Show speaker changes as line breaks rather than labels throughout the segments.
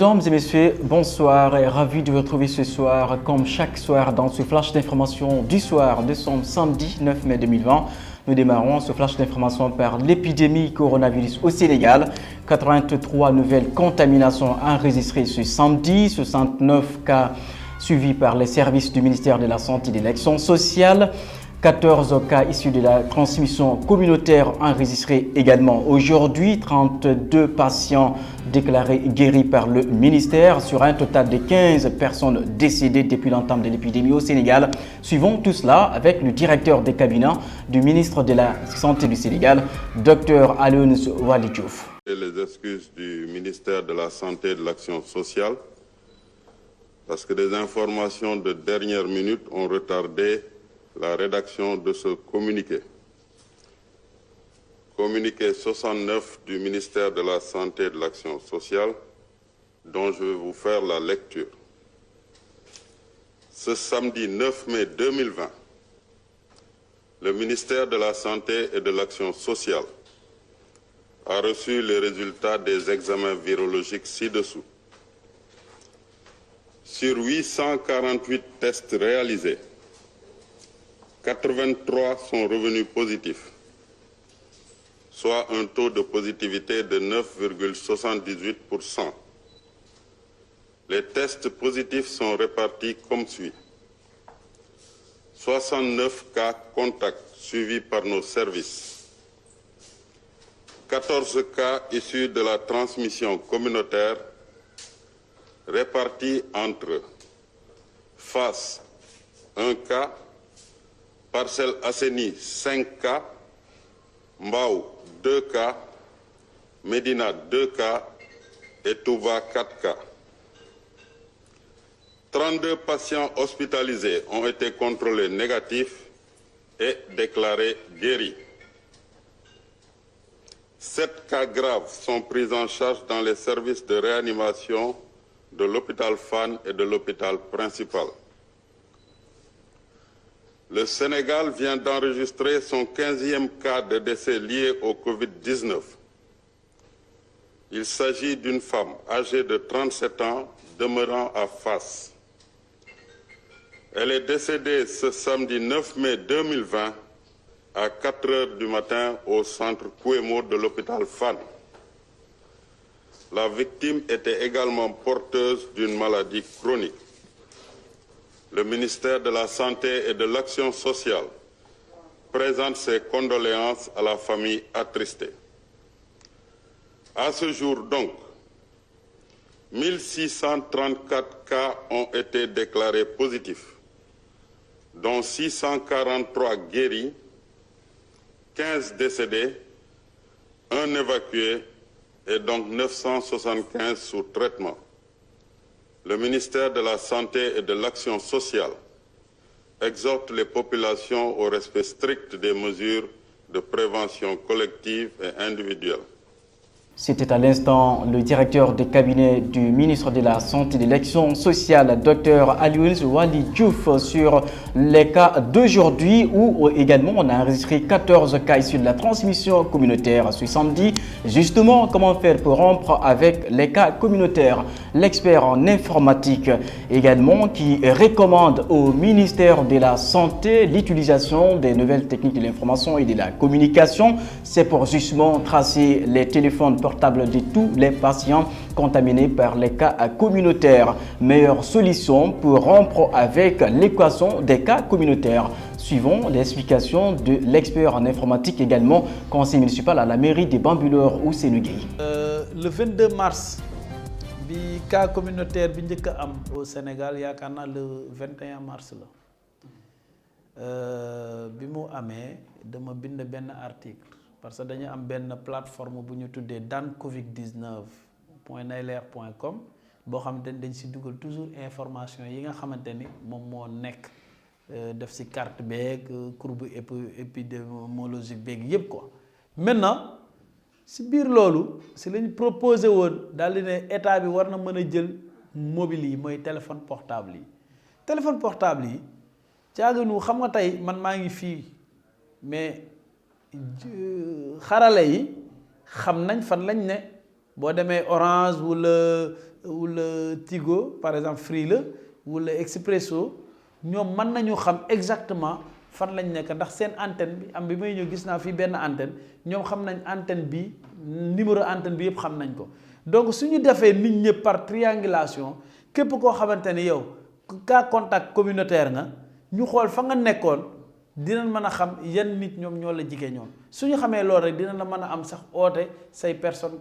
Mesdames et messieurs, bonsoir et ravi de vous retrouver ce soir, comme chaque soir, dans ce flash d'information du soir de ce samedi 9 mai 2020. Nous démarrons ce flash d'information par l'épidémie coronavirus au Sénégal. 83 nouvelles contaminations enregistrées ce samedi, 69 cas suivis par les services du ministère de la Santé et de l'Action sociale. 14 cas issus de la transmission communautaire enregistrés également aujourd'hui. 32 patients déclarés guéris par le ministère sur un total de 15 personnes décédées depuis l'entame de l'épidémie au Sénégal. Suivons tout cela avec le directeur des cabinets du ministre de la Santé du Sénégal, Dr Alioune Waly Diouf.
Les excuses du ministère de la Santé et de l'Action sociale parce que des informations de dernière minute ont retardé la rédaction de ce communiqué. Communiqué 69 du ministère de la Santé et de l'Action sociale, dont je vais vous faire la lecture. Ce samedi 9 mai 2020, le ministère de la Santé et de l'Action sociale a reçu les résultats des examens virologiques ci-dessous. Sur 848 tests réalisés, 83 sont revenus positifs, soit un taux de positivité de 9,78%. Les tests positifs sont répartis comme suit. 69 cas contacts suivis par nos services. 14 cas issus de la transmission communautaire répartis entre Fass 1 cas, Parcelles Assainies 5 cas, Mbao 2 cas, Médina 2 cas et Touba 4 cas. 32 patients hospitalisés ont été contrôlés négatifs et déclarés guéris. 7 cas graves sont pris en charge dans les services de réanimation de l'hôpital Fann et de l'hôpital principal. Le Sénégal vient d'enregistrer son 15e cas de décès lié au Covid-19. Il s'agit d'une femme âgée de 37 ans demeurant à Fass. Elle est décédée ce samedi 9 mai 2020 à 4 heures du matin au centre Kouémo de l'hôpital Fann. La victime était également porteuse d'une maladie chronique. Le ministère de la Santé et de l'Action sociale présente ses condoléances à la famille attristée. À ce jour donc, 1634 cas ont été déclarés positifs, dont 643 guéris, 15 décédés, 1 évacué et donc 975 sous traitement. Le ministère de la Santé et de l'Action sociale exhorte les populations au respect strict des mesures de prévention collective et individuelle.
C'était à l'instant le directeur des cabinets du ministre de la Santé et de l'Action sociale, Dr Alioune Waly Diouf, sur les cas d'aujourd'hui où également on a enregistré 14 cas issus de la transmission communautaire ce samedi. Justement, comment faire pour rompre avec les cas communautaires? L'expert en informatique également qui recommande au ministère de la Santé l'utilisation des nouvelles techniques de l'information et de la communication. C'est pour justement tracer les téléphones portables de tous les patients contaminés par les cas communautaires. Meilleure solution pour rompre avec l'équation des cas communautaires. Suivons l'explication de l'expert en informatique également, conseiller municipal à la mairie de Bambilor ou Sénégal.
Le 22 mars, le cas communautaire au Sénégal, il y a le 21 mars. Bi mu amee dama bind benn article parce que dañu am benn plateforme bu ñu tuddee dancovid19.nailer.com boo xamante ni dañ si dugal toujours information yi nga xamante ni moom moo nekk def si carte beeg courbe épidémiologique beeg yëpp quoi. Maintenant si biir loolu si lañ proposé woon daal di ne état bi war na mën a jël mobile yi mooy téléphone portable yi. Téléphone portable yi caaginu xam nga tey man maa ngi fii mais xarale yi xam nañ fan lañ ne boo demee Orange wala Tigo par exemple Free la wala Expresso ñoom mën nañu xam exactement fan lañ nekk ndax seen antenne bi am bi may ñëw gis naa fii benn antenne ñoom xam nañ antenne bi numéro antenne bi yëpp xam nañ ko donc suñu defee nit ñëpp par triangulation képp koo xamante ni yow cas contact communautaire nga ñu xool fa nga nekkoon dinañ mën a xam yan nit ñoom ñoo la jigee ñoom suñu xamee loolu rek dina la mën a am sax oote say personne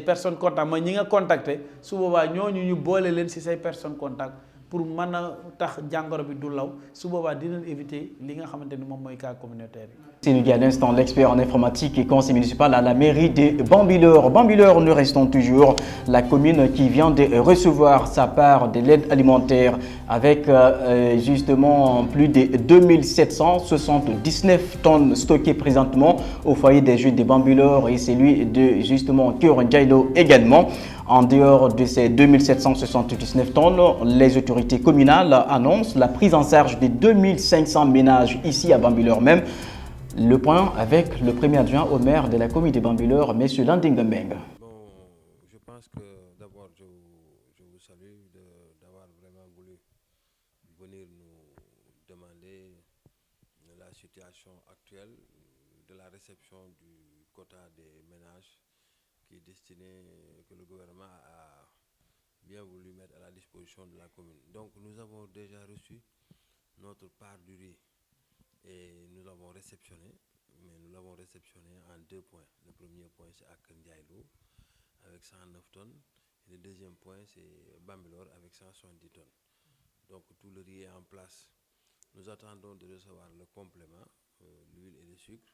personne contact mooy ñi nga contacté su boobaa ñooñu ñu boole leen ci say personne contact pour mën a tax jàngoro bi du law su boobaa dinañ éviter li nga xamante ni moom mooy cas communautaire yi.
C'est nous à l'instant l'expert en informatique et conseil municipal à la mairie de Bambilor. Bambilor, nous restons toujours la commune qui vient de recevoir sa part de l'aide alimentaire avec justement plus de 2779 tonnes stockées présentement au foyer des jeunes de Bambilor et celui de justement Keur Ndiaye également. En dehors de ces 2779 tonnes, les autorités communales annoncent la prise en charge de 2500 ménages ici à Bambilor même. Le point avec le premier adjoint au maire de la commune de Bambilor, M. Landing Mbeng.
Bon, je pense que d'abord, je vous salue d'avoir vraiment voulu venir nous demander la situation actuelle de la réception du quota des ménages qui est destiné, que le gouvernement a bien voulu mettre à la disposition de la commune. Donc, nous avons déjà reçu notre part du riz. Et nous l'avons réceptionné, mais nous l'avons réceptionné en 2 points. Le premier point, c'est à Keur Ndiaye avec 109 tonnes. Et le deuxième point, c'est Bambilor avec 170 tonnes. Donc tout le riz est en place. Nous attendons de recevoir le complément, l'huile et le sucre,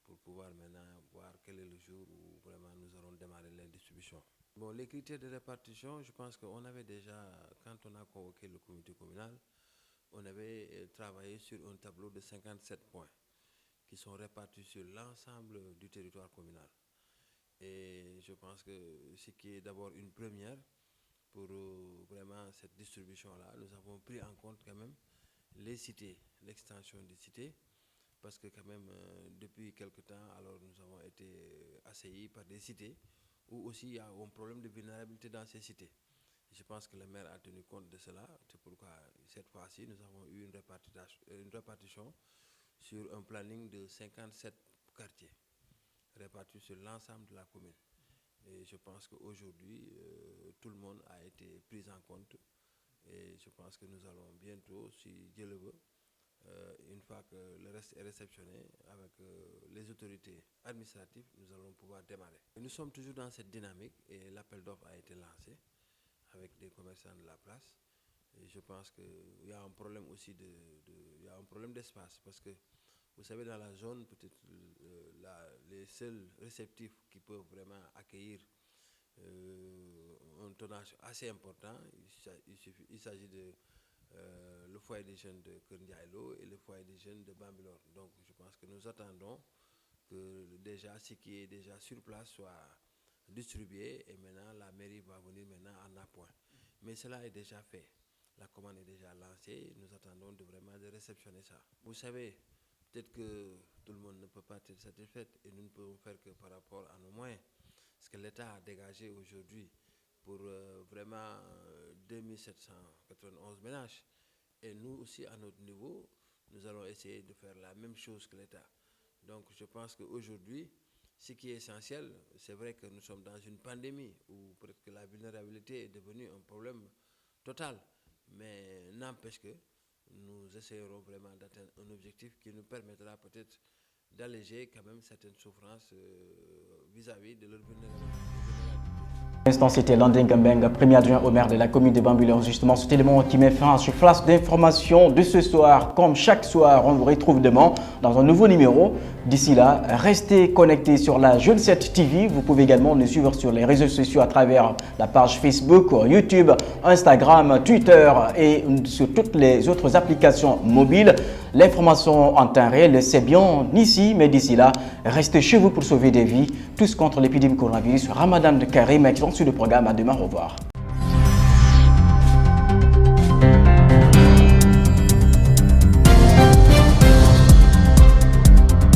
pour pouvoir maintenant voir quel est le jour où vraiment nous allons démarrer la distribution. Bon, les critères de répartition, je pense qu'on avait déjà, quand on a convoqué le comité communal, on avait travaillé sur un tableau de 57 points qui sont répartis sur l'ensemble du territoire communal. Et je pense que ce qui est d'abord une première pour vraiment cette distribution-là, nous avons pris en compte quand même les cités, l'extension des cités, parce que quand même depuis quelque temps, alors nous avons été assaillis par des cités où aussi il y a un problème de vulnérabilité dans ces cités. Je pense que le maire a tenu compte de cela. C'est pourquoi cette fois-ci, nous avons eu une répartition sur un planning de 57 quartiers répartis sur l'ensemble de la commune. Et je pense qu'aujourd'hui, tout le monde a été pris en compte. Et je pense que nous allons bientôt, si Dieu le veut, une fois que le reste est réceptionné avec les autorités administratives, nous allons pouvoir démarrer. Et nous sommes toujours dans cette dynamique et l'appel d'offres a été lancé avec des commerçants de la place. Et je pense qu'il y a un problème aussi il y a un problème d'espace parce que vous savez, dans la zone, peut-être les seuls réceptifs qui peuvent vraiment accueillir un tonnage assez important, il s'agit de le foyer des jeunes de Keur Ndiaye et le foyer des jeunes de Bambilor. Donc je pense que nous attendons que déjà ce qui est déjà sur place soit distribué et maintenant la mairie va venir maintenant en appoint. Mais cela est déjà fait. La commande est déjà lancée. Nous attendons vraiment de réceptionner ça. Vous savez, peut-être que tout le monde ne peut pas être satisfait et nous ne pouvons faire que par rapport à nos moyens. Ce que l'État a dégagé aujourd'hui pour vraiment 2791 ménages. Et nous aussi, à notre niveau, nous allons essayer de faire la même chose que l'État. Donc je pense qu'aujourd'hui, ce qui est essentiel, c'est vrai que nous sommes dans une pandémie où peut-être que la vulnérabilité est devenue un problème total. Mais n'empêche que nous essayerons vraiment d'atteindre un objectif qui nous permettra peut-être d'alléger quand même certaines souffrances vis-à-vis de leur vulnérabilité.
L'instant, c'était Landing Mbeng, premier adjoint au maire de la commune de Bambilor. Justement, cet élément qui met fin à ce flash d'information de ce soir. Comme chaque soir, on vous retrouve demain dans un nouveau numéro. D'ici là, restez connectés sur la Jeune 7 TV. Vous pouvez également nous suivre sur les réseaux sociaux à travers la page Facebook, YouTube, Instagram, Twitter et sur toutes les autres applications mobiles. L'information en temps réel, c'est bien ici, mais d'ici là, restez chez vous pour sauver des vies. Tous contre l'épidémie coronavirus. Ramadan de Karim, excellent sur le programme. À demain, au revoir.